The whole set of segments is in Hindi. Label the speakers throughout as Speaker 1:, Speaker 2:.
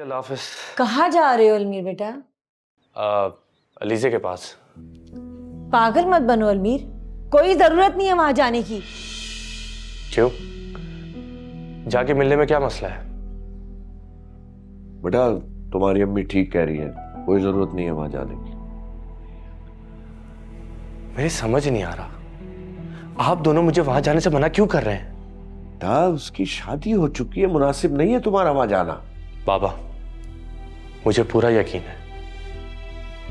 Speaker 1: अल्लाह हाफिज।
Speaker 2: कहाँ जा रहे हो अलमीर बेटा?
Speaker 1: अलीज़े के पास।
Speaker 2: पागल मत बनो अलमीर, कोई जरूरत नहीं है वहां जाने की।
Speaker 1: क्यों? जाके मिलने में क्या मसला है?
Speaker 3: बेटा तुम्हारी अम्मी ठीक कह रही है, कोई जरूरत नहीं है वहां जाने की।
Speaker 1: मेरी समझ नहीं आ रहा, आप दोनों मुझे वहां जाने से मना क्यों कर रहे हैं?
Speaker 3: बेटा उसकी शादी हो चुकी है, मुनासिब नहीं है तुम्हारा वहां जाना।
Speaker 1: बाबा, मुझे पूरा यकीन है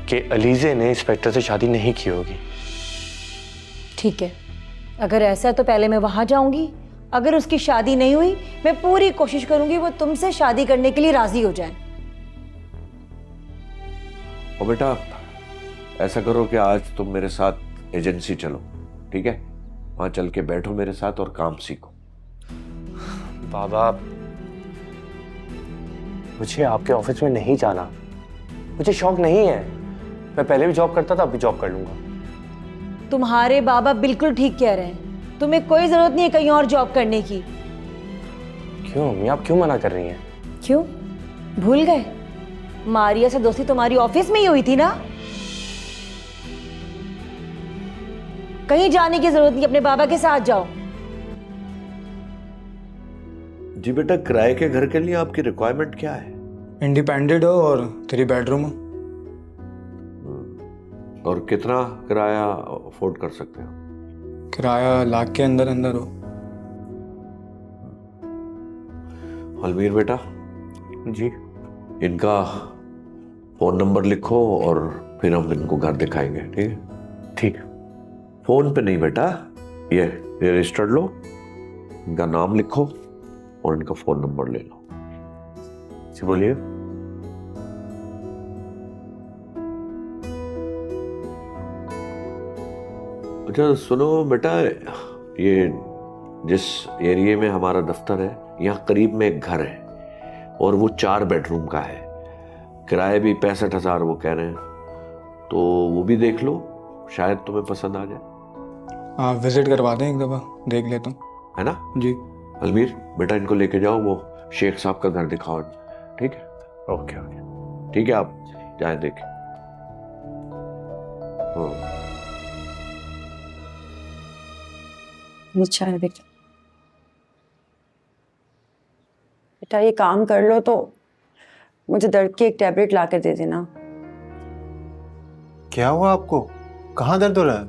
Speaker 1: कि अलीज़े ने इंस्पेक्टर से शादी नहीं की होगी।
Speaker 2: ठीक है, अगर ऐसा है तो पहले मैं वहां जाऊंगी। अगर उसकी शादी नहीं हुई, मैं पूरी कोशिश करूंगी वो तुमसे शादी करने के लिए राजी हो जाए।
Speaker 3: और बेटा ऐसा करो कि आज तुम मेरे साथ एजेंसी चलो, ठीक है? वहां चल के बैठो मेरे साथ और काम सीखो।
Speaker 1: बाबा, मुझे आपके ऑफिस में नहीं जाना, मुझे शौक नहीं है। मैं पहले भी जॉब करता था, अब भी जॉब कर लूंगा।
Speaker 2: तुम्हारे बाबा बिल्कुल ठीक कह रहे हैं, तुम्हें कोई जरूरत नहीं है कहीं और जॉब करने की।
Speaker 1: क्यों अम्मी, आप क्यों मना कर रही हैं?
Speaker 2: क्यों भूल गए? मारिया से दोस्ती तुम्हारी ऑफिस में ही हुई थी ना? कहीं जाने की जरूरत नहीं, अपने बाबा के साथ जाओ।
Speaker 3: जी बेटा, किराए के घर के लिए आपकी रिक्वायरमेंट क्या है?
Speaker 4: इंडिपेंडेंट हो और 3 बेडरूम हो।
Speaker 3: और कितना किराया अफोर्ड कर सकते हो?
Speaker 4: किराया लाख के अंदर अंदर हो।
Speaker 3: अलमीर बेटा
Speaker 1: जी।
Speaker 3: इनका फोन नंबर लिखो और फिर हम इनको घर दिखाएंगे, ठीक है?
Speaker 1: ठीक।
Speaker 3: फोन पे नहीं बेटा, ये रजिस्टर्ड लो, इनका नाम लिखो और इनका फोन नंबर ले लो।
Speaker 1: जी बोलिए।
Speaker 3: अच्छा सुनो बेटा, ये जिस एरिया में हमारा दफ्तर है यहाँ करीब में एक घर है और वो 4 बेडरूम का है। किराए भी 65,000 वो कह रहे हैं, तो वो भी देख लो, शायद तुम्हें पसंद आ जाए।
Speaker 4: आप विजिट करवा दें, एक दफ़ा देख लेता हूँ।
Speaker 3: है ना
Speaker 4: जी।
Speaker 3: अलमीर बेटा, इनको लेके जाओ, वो शेख साहब का घर दिखाओ, ठीक है?
Speaker 1: Okay okay.
Speaker 3: ठीक है, आप जाए देखें।
Speaker 5: अच्छा है बेटा, बेटा ये काम कर लो तो मुझे दर्द की एक टैबलेट ला कर दे देना।
Speaker 6: क्या हुआ आपको? कहाँ दर्द हो रहा है?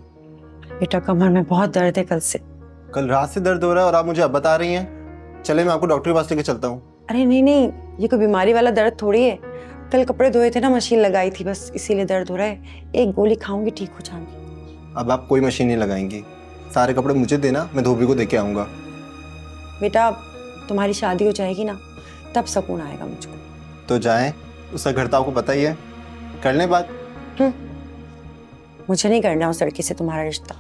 Speaker 5: बेटा कमर में बहुत दर्द है कल से।
Speaker 6: कल रात से दर्द हो रहा है और आप मुझे अब बता रही हैं? चले मैं आपको डॉक्टर के पास लेके चलता हूँ।
Speaker 5: अरे नहीं नहीं, ये कोई बीमारी वाला दर्द थोड़ी है। कल कपड़े धोए थे ना, मशीन लगाई थी, बस इसीलिए दर्द हो रहा है। एक गोली खाऊंगी ठीक हो जाऊंगी।
Speaker 6: अब आप कोई मशीन नहीं लगाएंगी, सारे कपड़े मुझे देना, मैं धोबी को देके आऊँगा।
Speaker 5: बेटा तुम्हारी शादी हो जाएगी ना, तब सुकून आएगा मुझको।
Speaker 6: तो जाएं, उसका घर तो आपको पता ही है, कर लें बात।
Speaker 5: मुझे नहीं करना उस लड़की से तुम्हारा रिश्ता।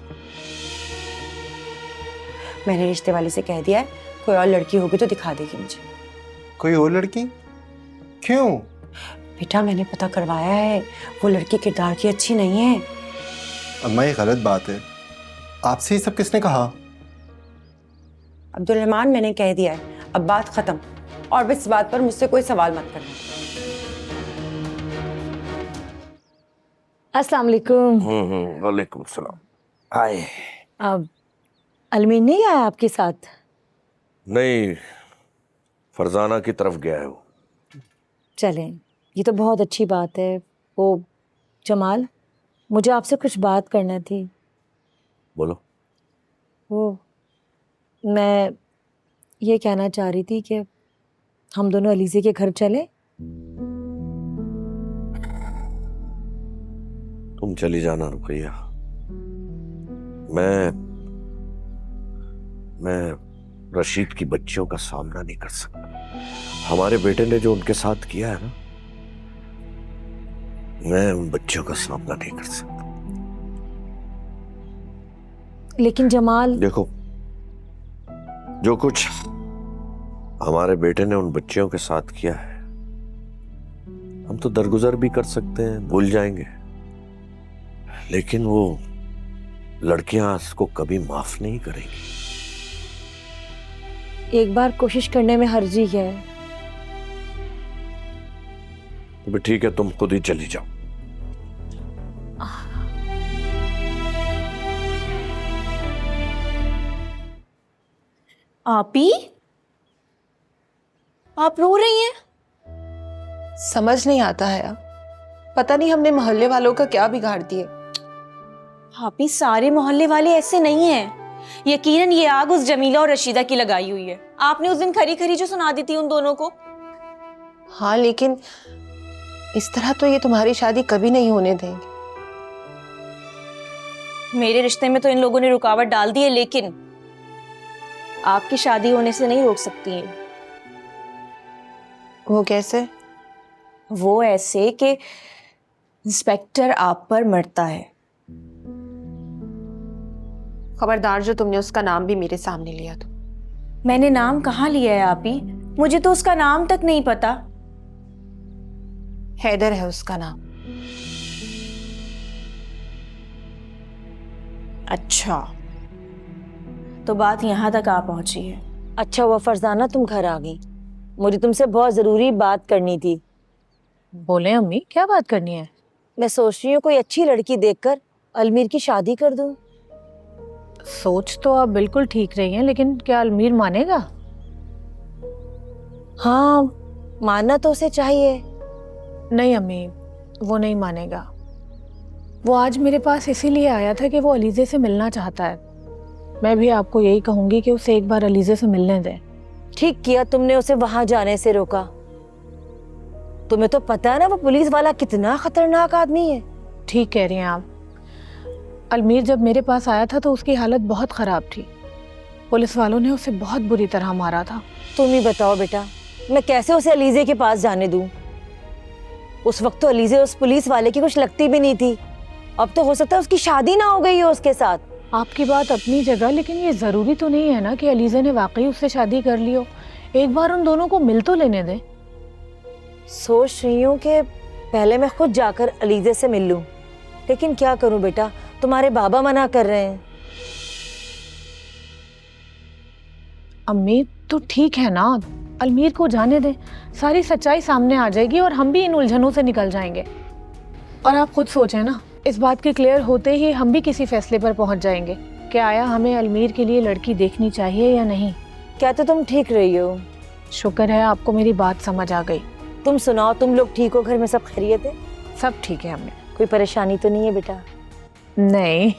Speaker 5: मैंने रिश्ते वाले से कह दिया है, कोई और लड़की होगी तो दिखा देगी मुझे।
Speaker 6: कोई और लड़की? क्यों?
Speaker 5: बेटा मैंने पता करवाया है, वो लड़की किरदार की अच्छी नहीं है।
Speaker 6: अम्मा ये गलत बात है, आपसे ये सब किसने कहा?
Speaker 5: अब्दुल रहमान मैंने कह दिया है, अब बात खत्म। और इस बात पर मुझसे कोई सवाल मत करना।
Speaker 2: अस्सलाम वालेकुम।
Speaker 3: वालेकुम सलाम। आए।
Speaker 2: अब अलमीर नहीं आया आपके साथ?
Speaker 3: नहीं, फरजाना की तरफ गया है वो।
Speaker 2: चलें, ये तो बहुत अच्छी बात है। वो जमाल, मुझे आपसे कुछ बात करना थी।
Speaker 3: बोलो।
Speaker 2: वो मैं ये कहना चाह रही थी कि हम दोनों अलीज़े के घर चले।
Speaker 3: तुम चली जाना रुकैया, मैं रशीद की बच्चियों का सामना नहीं कर सकता। हमारे बेटे ने जो उनके साथ किया है ना, मैं उन बच्चों का सामना नहीं कर सकता।
Speaker 2: लेकिन जमाल,
Speaker 3: देखो, जो कुछ हमारे बेटे ने उन बच्चियों के साथ किया है, हम तो दरगुजर भी कर सकते हैं, भूल जाएंगे, लेकिन वो लड़कियां इसको कभी माफ नहीं करेंगी।
Speaker 2: एक बार कोशिश करने में हर्जी क्या है?
Speaker 3: तो ठीक है, तुम खुद ही चली जाओ।
Speaker 7: आपी, आप रो रही हैं?
Speaker 8: समझ नहीं आता है अब, पता नहीं हमने मोहल्ले वालों का क्या बिगाड़ दिए।
Speaker 7: आपी, सारे मोहल्ले वाले ऐसे नहीं हैं। यकीनन ये आग उस जमीला और रशीदा की लगाई हुई है। आपने उस दिन खरी खरी जो सुना दी थी उन दोनों को।
Speaker 8: हाँ, लेकिन इस तरह तो ये तुम्हारी शादी कभी नहीं होने देंगे।
Speaker 7: मेरे रिश्ते में तो इन लोगों ने रुकावट डाल दी है, लेकिन आपकी शादी होने से नहीं रोक सकती हैं।
Speaker 8: वो कैसे?
Speaker 7: वो ऐसे कि इंस्पेक्टर आप पर मरता है।
Speaker 8: खबरदार जो तुमने उसका नाम भी मेरे सामने लिया तो।
Speaker 7: मैंने नाम कहाँ लिया है आपी? मुझे तो उसका नाम तक नहीं पता।
Speaker 8: हैदर है उसका नाम।
Speaker 7: अच्छा, तो बात यहाँ तक आ पहुंची है।
Speaker 2: अच्छा हुआ फरजाना तुम घर आ गई, मुझे तुमसे बहुत ज़रूरी बात करनी थी।
Speaker 9: बोले अम्मी, क्या बात करनी है?
Speaker 2: मैं सोच रही हूँ कोई अच्छी लड़की देखकर अलमीर की शादी कर दूँ।
Speaker 9: सोच तो आप बिल्कुल ठीक रही हैं, लेकिन क्या अलमीर मानेगा?
Speaker 2: हाँ, मानना तो उसे चाहिए।
Speaker 9: नहीं अम्मी, वो नहीं मानेगा। वो आज मेरे पास इसीलिए आया था कि वो अलीज़े से मिलना चाहता है। मैं भी आपको यही कहूँगी कि उसे एक बार अलीज़े से मिलने दें।
Speaker 2: ठीक किया तुमने उसे वहां जाने से रोका। तुम्हें तो पता है ना वो पुलिस वाला कितना खतरनाक आदमी है।
Speaker 9: ठीक कह रही हैं आप। अलमीर जब मेरे पास आया था तो उसकी हालत बहुत ख़राब थी। पुलिस वालों ने उसे बहुत बुरी तरह मारा था।
Speaker 2: तुम ही बताओ बेटा, मैं कैसे उसे अलीज़े के पास जाने दूं? उस वक्त तो अलीज़े उस पुलिस वाले की कुछ लगती भी नहीं थी। अब तो हो सकता है उसकी शादी ना हो गई हो उसके साथ।
Speaker 9: आपकी बात अपनी जगह, लेकिन ये ज़रूरी तो नहीं है ना कि अलीज़े ने वाकई उससे शादी कर ली हो। एक बार उन दोनों को मिल तो लेने दें।
Speaker 2: सोच रही हूँ कि पहले मैं खुद जाकर अलीज़े से मिल लूं, लेकिन क्या करूं बेटा, तुम्हारे बाबा मना कर रहे हैं।
Speaker 9: अम्मी तो ठीक है ना, अलमीर को जाने दें, सारी सच्चाई सामने आ जाएगी और हम भी इन उलझनों से निकल जाएंगे। और आप खुद सोचें ना, इस बात के क्लियर होते ही हम भी किसी फैसले पर पहुंच जाएंगे कि आया हमें अलमीर के लिए लड़की देखनी चाहिए या नहीं।
Speaker 2: क्या तो तुम ठीक रही हो।
Speaker 9: शुक्र है आपको मेरी बात समझ आ गई।
Speaker 2: तुम सुनाओ, तुम लोग ठीक हो? घर में सब खैरियत है?
Speaker 9: सब ठीक है अम्मी।
Speaker 2: कोई परेशानी तो नहीं है बेटा?
Speaker 9: नहीं।